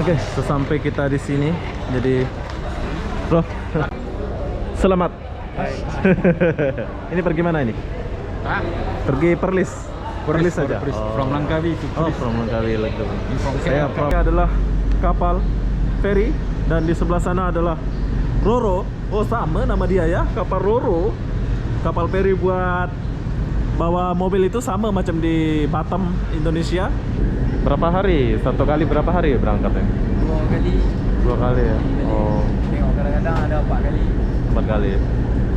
Oke, sesampai kita di sini, jadi bro, selamat. Hai. Ini pergi mana ini? Hah? Pergi Perlis. Perlis saja. From Langkawi to Oh, Perlis. from Langkawi lagi. From Saya Kelang. adalah kapal feri dan di sebelah sana adalah Roro. Oh, sama nama dia ya, kapal Roro. Kapal feri buat bawa mobil itu sama macam di Batam, Indonesia. Berapa hari? Satu kali berapa hari berangkatnya? 2 kali. 2 kali ya. Oh, Tengok kadang-kadang ada 4 kali. 4 kali.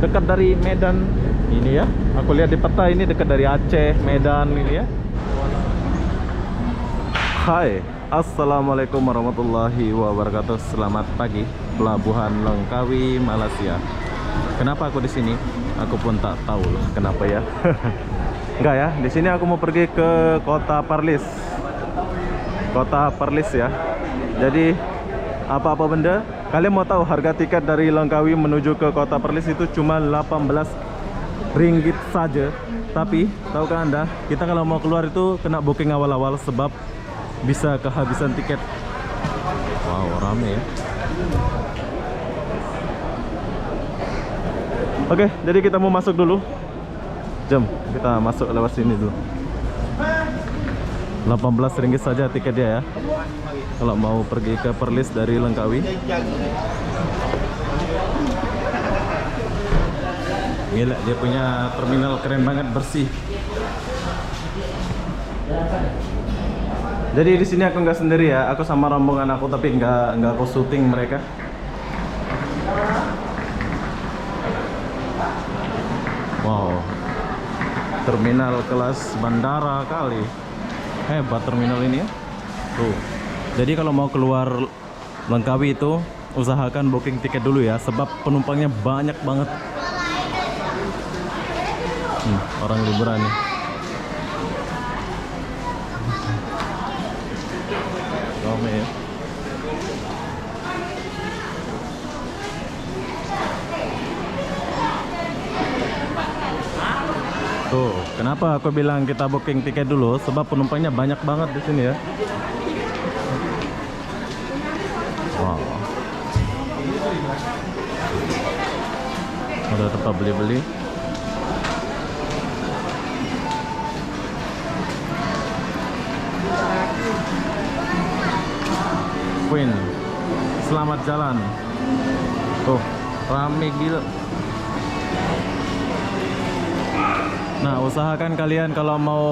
Dekat dari Medan ini ya. Aku lihat di peta ini dekat dari Aceh, Medan ini ya. Hai, assalamualaikum warahmatullahi wabarakatuh. Selamat pagi, Pelabuhan Langkawi, Malaysia. Kenapa aku di sini? Aku pun tak tahu loh kenapa ya. Enggak ya, di sini aku mau pergi ke kota Perlis. Kota Perlis ya. Jadi apa-apa benda, kalian mau tahu harga tiket dari Langkawi menuju ke kota Perlis itu cuma 18 ringgit saja. Tapi tahukah Anda, kita kalau mau keluar itu kena booking awal-awal sebab bisa kehabisan tiket. Wow, rame ya. Oke, jadi kita mau masuk dulu. Jom, kita masuk lewat sini dulu. 18 ringgit saja tiket dia ya, kalau mau pergi ke Perlis dari Langkawi. Gila, dia punya terminal keren banget, bersih. Jadi di sini aku nggak sendiri ya, aku sama rombongan aku, tapi nggak aku syuting mereka. Wow, terminal kelas bandara kali. Hebat terminal ini ya. Tuh. Jadi kalau mau keluar Langkawi itu usahakan booking tiket dulu ya, sebab penumpangnya banyak banget. Orang liburan nih. Rame ya. Tuh, kenapa aku bilang kita booking tiket dulu? Sebab penumpangnya banyak banget di sini ya. Wow. Ada tempat beli-beli. Queen, selamat jalan. Tuh, rame gila. Nah, usahakan kalian kalau mau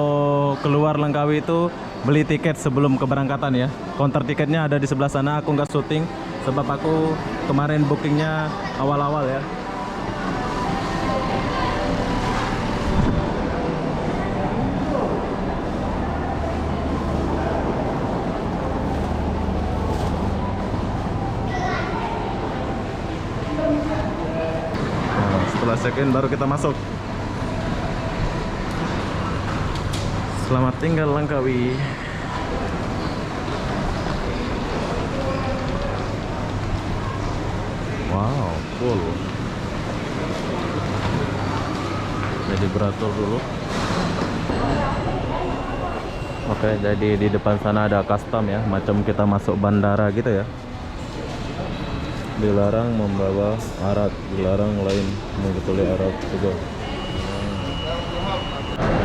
keluar Langkawi itu beli tiket sebelum keberangkatan ya. Counter tiketnya ada di sebelah sana. Aku nggak syuting sebab aku kemarin bookingnya awal-awal ya. Nah, setelah check-in baru kita masuk. Selamat tinggal Langkawi. Wow, full. Jadi beratur dulu. Oke, jadi di depan sana ada custom ya, macam kita masuk bandara gitu ya. Dilarang membawa alat, dilarang lain mengikuti alat juga.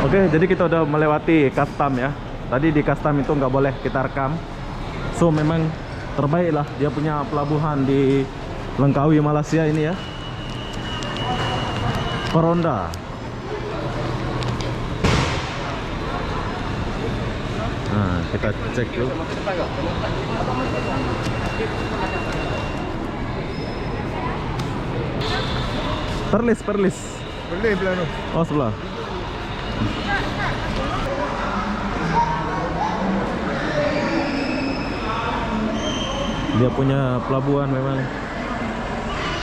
Oke, jadi kita udah melewati custom ya. Tadi di custom itu nggak boleh kita rekam. So memang terbaik lah dia punya pelabuhan di Langkawi, Malaysia ini ya. Peronda. Nah, kita cek dulu. Perlis. Boleh belah tu. Oh, sebelah. Dia punya pelabuhan memang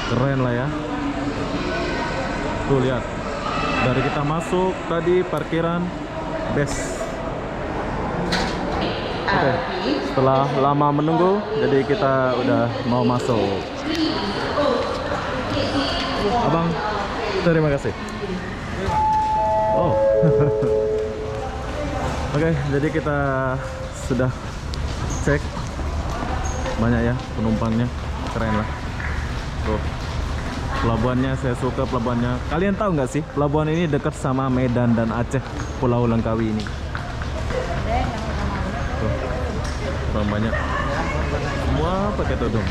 keren lah ya. Tuh lihat, dari kita masuk tadi parkiran best. Oke, setelah lama menunggu, jadi kita udah mau masuk. Abang, terima kasih. Oh. Oke, jadi kita sudah cek banyak ya penumpangnya, keren lah. Tuh, pelabuhannya saya suka pelabuhannya. Kalian tahu nggak sih pelabuhan ini dekat sama Medan dan Aceh, Pulau Langkawi ini. Tuh, orang banyak, semua pakai tudung.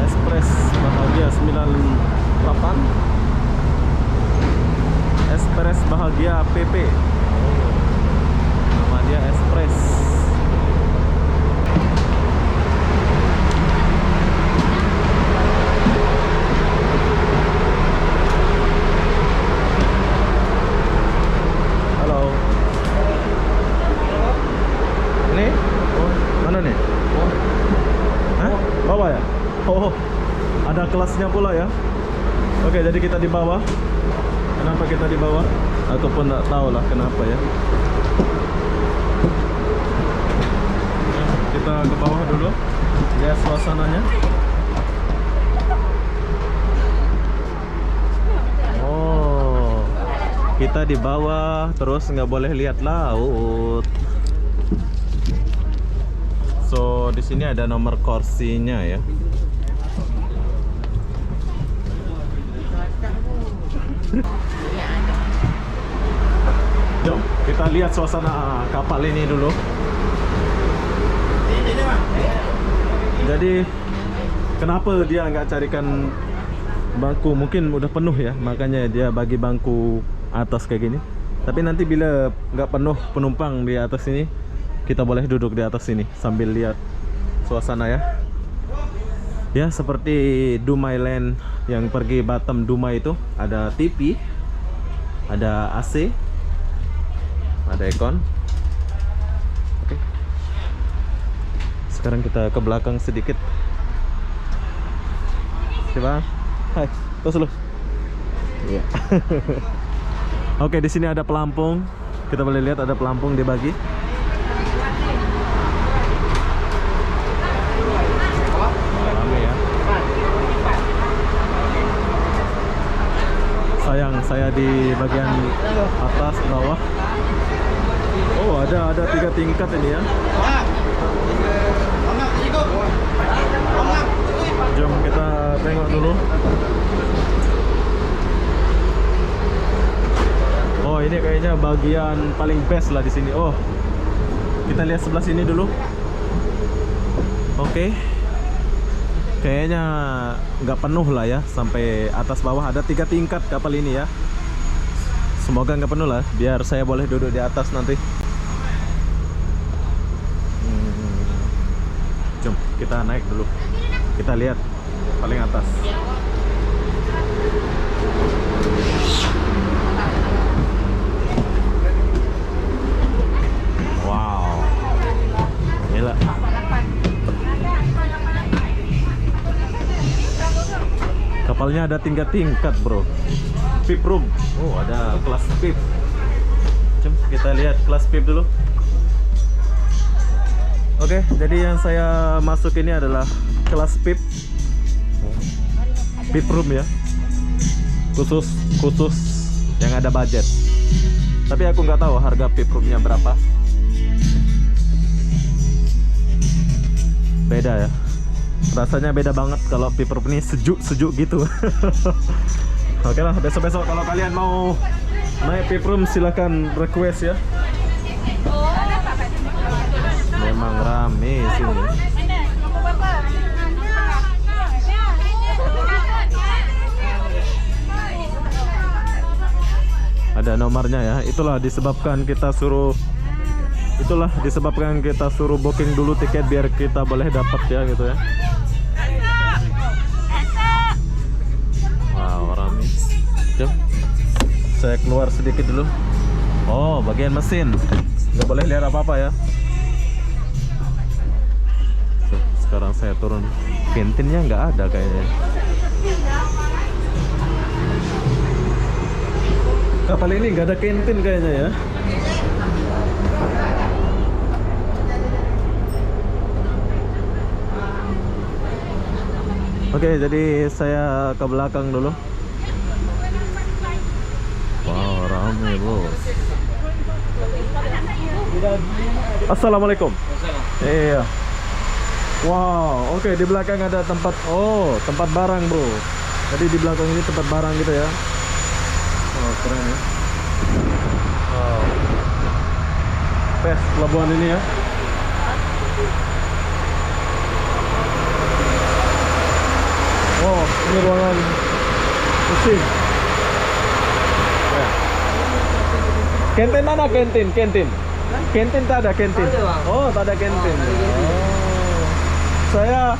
Express Bahagia 98, Express Bahagia PP. Nama dia Express. Halo. Ini? Mana nih? Hah? Bawah ya? Oh, ada kelasnya pula ya. Oke, jadi kita di bawah. Kenapa kita di bawah? Aku pun tak tahu lah kenapa ya. Kita ke bawah dulu. Lihat suasananya. Oh, kita di bawah, terus nggak boleh lihat laut. So, di sini ada nomor kursinya ya. Yuk, kita lihat suasana kapal ini dulu. Jadi, kenapa dia nggak carikan bangku? Mungkin udah penuh ya, makanya dia bagi bangku atas kayak gini. Tapi nanti bila nggak penuh penumpang di atas ini, kita boleh duduk di atas sini sambil lihat suasana ya. Ya, seperti Dumai Land yang pergi Batam Dumai itu, ada TV, ada AC, ada aircon. Oke. Sekarang kita ke belakang sedikit. Coba. Hai, terus lu. Iya. Oke, di sini ada pelampung. Kita boleh lihat ada pelampung dibagi. Sayang, saya di bagian atas bawah. Oh, ada 3 tingkat ini ya. Jom kita tengok dulu. Oh, ini kayaknya bagian paling best lah di sini. Oh, kita lihat sebelah sini dulu. Oke. Kayaknya nggak penuh lah ya, sampai atas bawah. Ada 3 tingkat kapal ini ya. Semoga nggak penuh lah, biar saya boleh duduk di atas nanti. Jom kita naik dulu. Kita lihat paling atas. Wow, gila. Kapalnya ada 3 tingkat bro. VIP room. Oh, ada kelas VIP. Jom kita lihat kelas VIP dulu. Oke, jadi yang saya masuk ini adalah kelas VIP. VIP room ya. Khusus yang ada budget. Tapi aku nggak tahu harga VIP roomnya berapa. Beda ya. Rasanya beda banget kalau VIP room ini sejuk gitu. Oke lah, besok-besok kalau kalian mau naik VIP room silahkan request ya. Memang rame sini. Ada nomornya ya. Itulah disebabkan kita suruh booking dulu tiket biar kita boleh dapat ya gitu ya. Wow, rame. Jom, saya keluar sedikit dulu. Oh, bagian mesin. Nggak boleh lihat apa-apa ya. Sekarang saya turun. Kantinnya nggak ada kayaknya. Kapal ini nggak ada kantin kayaknya ya. Oke, jadi saya ke belakang dulu. Wow, rame bos. Assalamualaikum. Iya. Wow, oke, di belakang ada tempat barang bro. Jadi di belakang ini tempat barang gitu ya. Oh keren ya. Wow. Pes pelabuhan ini ya. Oh, ini ruangan mesin. Ya. Kantin mana kantin? Kantin tak ada kantin. Oh, tak ada kantin. Oh. Saya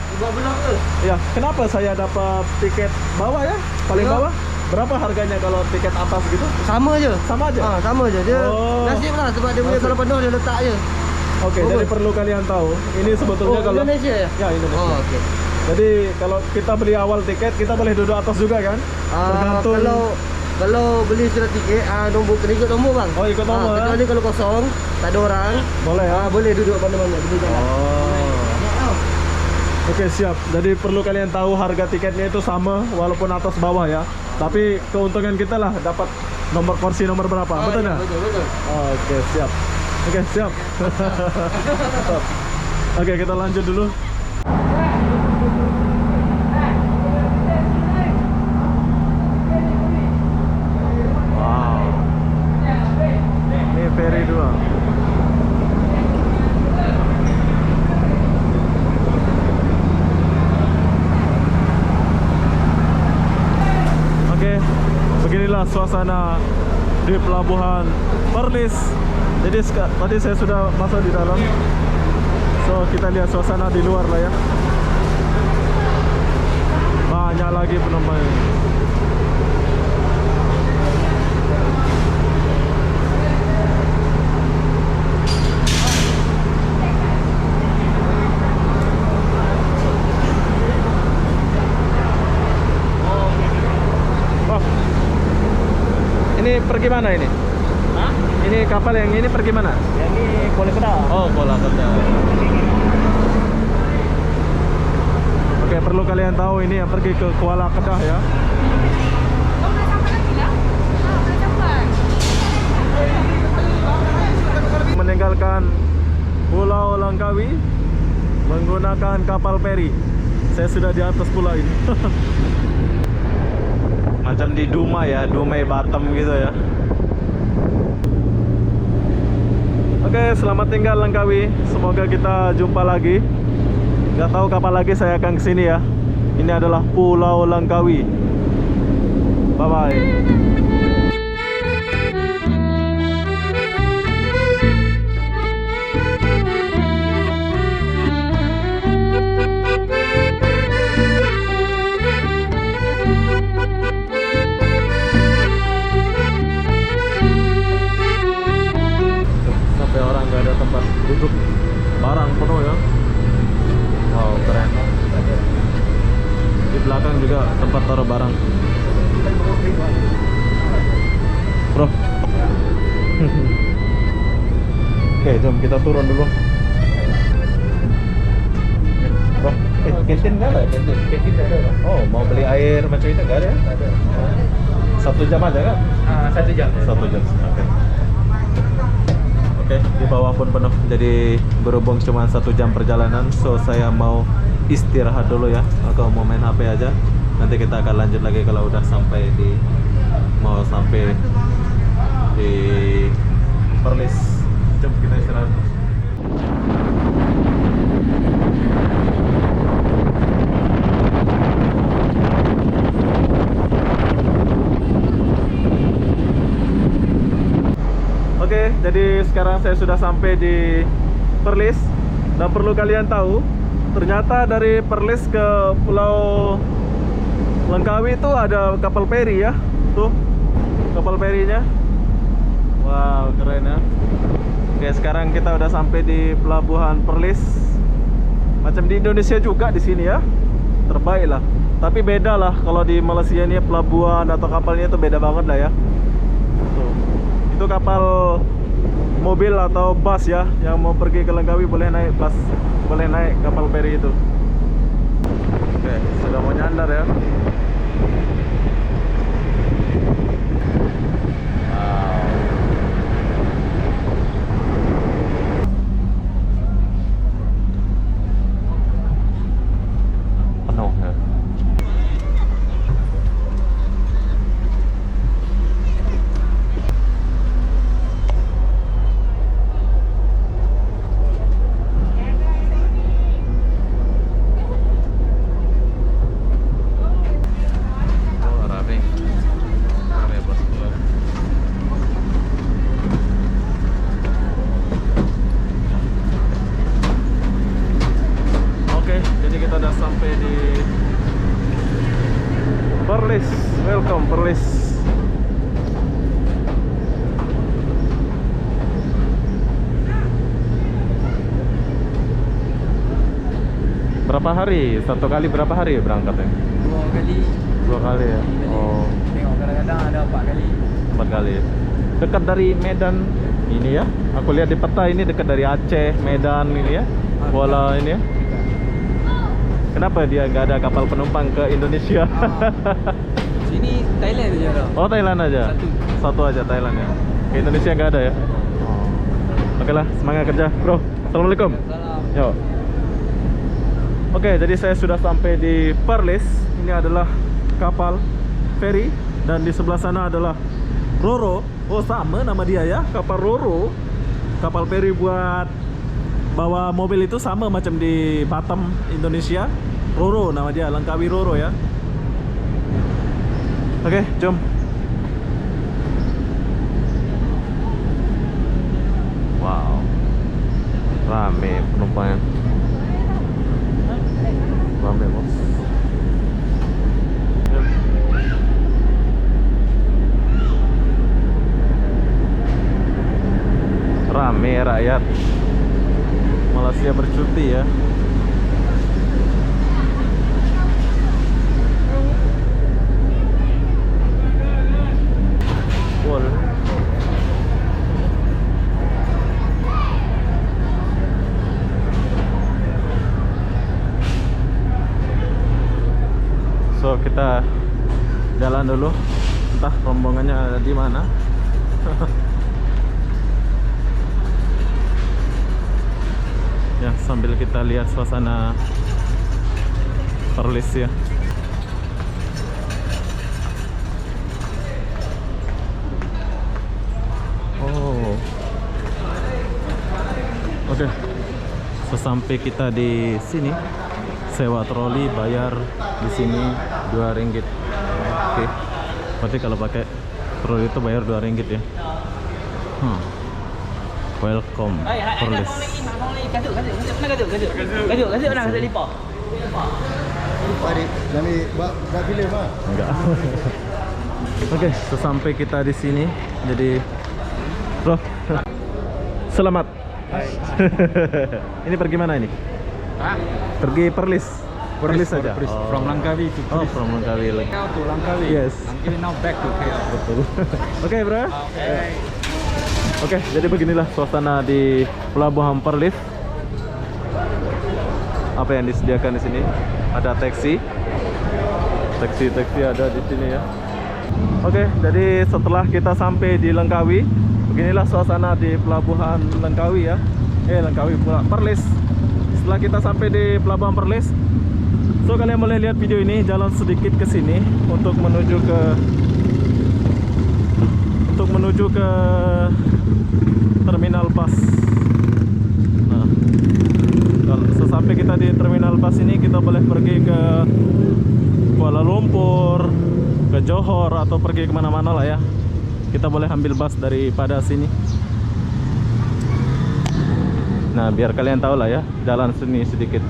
ya, kenapa saya dapat tiket bawah ya? Paling bawah? Berapa harganya kalau tiket atas gitu? Sama aja. Sama aja? Sama aja. Dia Oh. nasib lah sebab dia punya Nasib. kalau penuh dia letak je. Oke, jadi perlu kalian tahu. Ini sebetulnya kalau Indonesia ya? ya Indonesia. Oh, okey. Jadi kalau kita beli awal tiket, kita boleh duduk atas juga kan? Tergantung. Kalau beli surat tiket, nombor kena ikut nombor bang. Oh, ikut nombor, ya? Kecuali kalau kosong, tak ada orang, Boleh ya? boleh duduk mana-mana. Oh. Oke, siap. Jadi perlu kalian tahu harga tiketnya itu sama walaupun atas bawah ya. Tapi keuntungan kita lah dapat nomor kursi nomor berapa. Betul ya? Betul. Oke, siap. Oke, siap. Oke, kita lanjut dulu. Wow. Ini ferry 2. Oke, beginilah suasana di pelabuhan Perlis. Jadi tadi saya sudah masuk di dalam. So kita lihat suasana di luar lah ya. Banyak lagi penumpang. Oh. Ini pergi mana ini? Hah? Ini kapal yang ini pergi mana? Yang ni Kuala Kedah. Oh, Kuala Kedah. Oke, perlu kalian tahu ini yang pergi ke Kuala Kedah ya. Oh, boleh sampai lagi lah. Boleh sampai. Meninggalkan Pulau Langkawi menggunakan kapal feri. Saya sudah di atas pulau ini. Macam di Dumai ya, Dumai Batam gitu ya. Oke, selamat tinggal Langkawi. Semoga kita jumpa lagi. Gak tahu kapan lagi saya akan kesini ya. Ini adalah Pulau Langkawi. Bye bye. Sampai orang gak ada tempat duduk, barang penuh ya. Wow, keren. Di belakang juga tempat taruh barang. Bro. Oke, jom kita turun dulu. Bro, kantin nggak ada? Kantin ada. Oh, mau beli air macam itu nggak ada? Ada. 1 jam aja kan? 1 jam. 1 jam. Oke. Oke, di bawah pun penuh. Jadi berhubung cuma 1 jam perjalanan, so saya mau istirahat dulu ya. Atau mau main HP aja. Nanti kita akan lanjut lagi kalau udah sampai di Perlis. Jom kita istirahat. Oke, jadi sekarang saya sudah sampai di Perlis. Dan perlu kalian tahu, ternyata dari Perlis ke Pulau Langkawi itu ada kapal feri ya. Tuh, kapal ferinya. Wow, keren ya. Oke, sekarang kita udah sampai di Pelabuhan Perlis. Macam di Indonesia juga di sini ya. Terbaik lah. Tapi beda lah kalau di Malaysia ini pelabuhan atau kapalnya itu beda banget lah ya. Tuh. Itu kapal mobil atau bus ya, yang mau pergi ke Langkawi boleh naik bus, boleh naik kapal feri itu. Oke, sudah mau nyandar ya. Wow. Perlis, welcome Perlis. Berapa hari? Satu kali berapa hari berangkatnya? 2 kali. 2 kali ya? Oh, Tengok kadang-kadang ada 4 kali. 4 kali. Dekat dari Medan ini ya. Aku lihat di peta ini dekat dari Aceh, Medan ini ya. Kuala ini ya. Kenapa dia nggak ada kapal penumpang ke Indonesia? Sini Thailand saja dah. Oh, Thailand aja. Satu aja Thailand ya. Ke Indonesia nggak ada ya. Oke lah, semangat kerja, bro. Assalamualaikum. Salam. Yo. Oke, jadi saya sudah sampai di Perlis. Ini adalah kapal feri dan di sebelah sana adalah Roro. Oh, sama nama dia ya, kapal Roro. Kapal feri buat bawa mobil itu sama macam di Batam, Indonesia. Roro nama dia, Langkawi Roro ya. Oke, jom. Wow. Rame penumpangnya. Rame, bos. Rame rakyat Malaysia bercuti ya. Wall. So kita jalan dulu, entah rombongannya ada di mana. Ya, sambil kita lihat suasana Perlis ya. Oh. Oke. Sesampai kita di sini, sewa troli bayar di sini RM2. Oke. Berarti kalau pakai troli itu bayar RM2 ya. Welcome Perlis. Gaduh nak kasi lipat. Adik, kami buat filem ah. Enggak. Oke, sesampai kita di sini, jadi bro, selamat. Ini pergi mana ini? Hah? Pergi Perlis. Perlis saja. From Langkawi to Oh, from Langkawi lagi. Now to Langkawi. Yes. Langkawi now back to KL. Betul. Oke, bro. Okay. Oke, jadi beginilah suasana di Pelabuhan Perlis. Apa yang disediakan di sini? Ada taksi. Taksi ada di sini ya. Oke, jadi setelah kita sampai di Langkawi, beginilah suasana di Pelabuhan Langkawi ya. Langkawi pula Perlis. Setelah kita sampai di Pelabuhan Perlis, so kalian boleh lihat video ini, jalan sedikit ke sini untuk menuju ke terminal bus. Nah, kalau sesampai kita di terminal bus ini, kita boleh pergi ke Kuala Lumpur, ke Johor, atau pergi kemana-mana lah ya. Kita boleh ambil bus daripada sini. Nah, biar kalian tahu lah ya, jalan sini sedikit.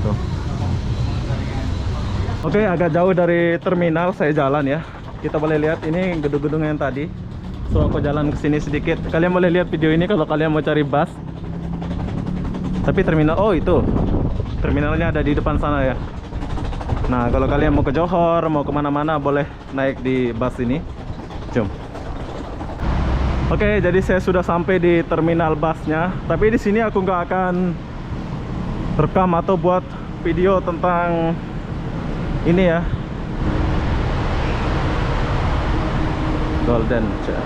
Tuh. Oke, agak jauh dari terminal saya jalan ya. Kita boleh lihat ini gedung-gedung yang tadi. So aku jalan ke sini sedikit. Kalian boleh lihat video ini kalau kalian mau cari bus. Tapi terminal, oh itu terminalnya ada di depan sana ya. Nah, kalau kalian mau ke Johor, mau kemana-mana, boleh naik di bus ini. Jom. Oke, jadi saya sudah sampai di terminal busnya. Tapi di sini aku nggak akan rekam atau buat video tentang ini ya, Golden Chair.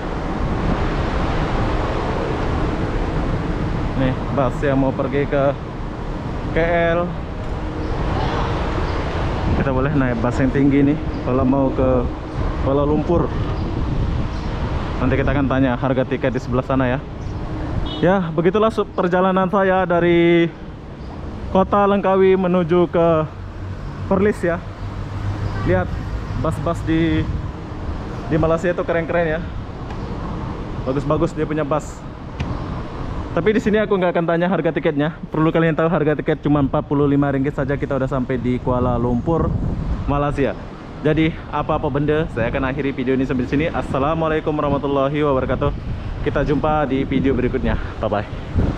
Nih bus yang mau pergi ke KL. Kita boleh naik bus yang tinggi nih kalau mau ke Kuala Lumpur. Nanti kita akan tanya harga tiket di sebelah sana ya. Ya, begitulah perjalanan saya dari kota Langkawi menuju ke Perlis ya. Lihat bus-bus di Malaysia itu keren-keren ya. Bagus-bagus dia punya bus. Tapi di sini aku nggak akan tanya harga tiketnya. Perlu kalian tahu harga tiket cuma Rp45 saja kita udah sampai di Kuala Lumpur, Malaysia. Jadi apa-apa benda, saya akan akhiri video ini sampai di sini. Assalamualaikum warahmatullahi wabarakatuh. Kita jumpa di video berikutnya. Bye bye.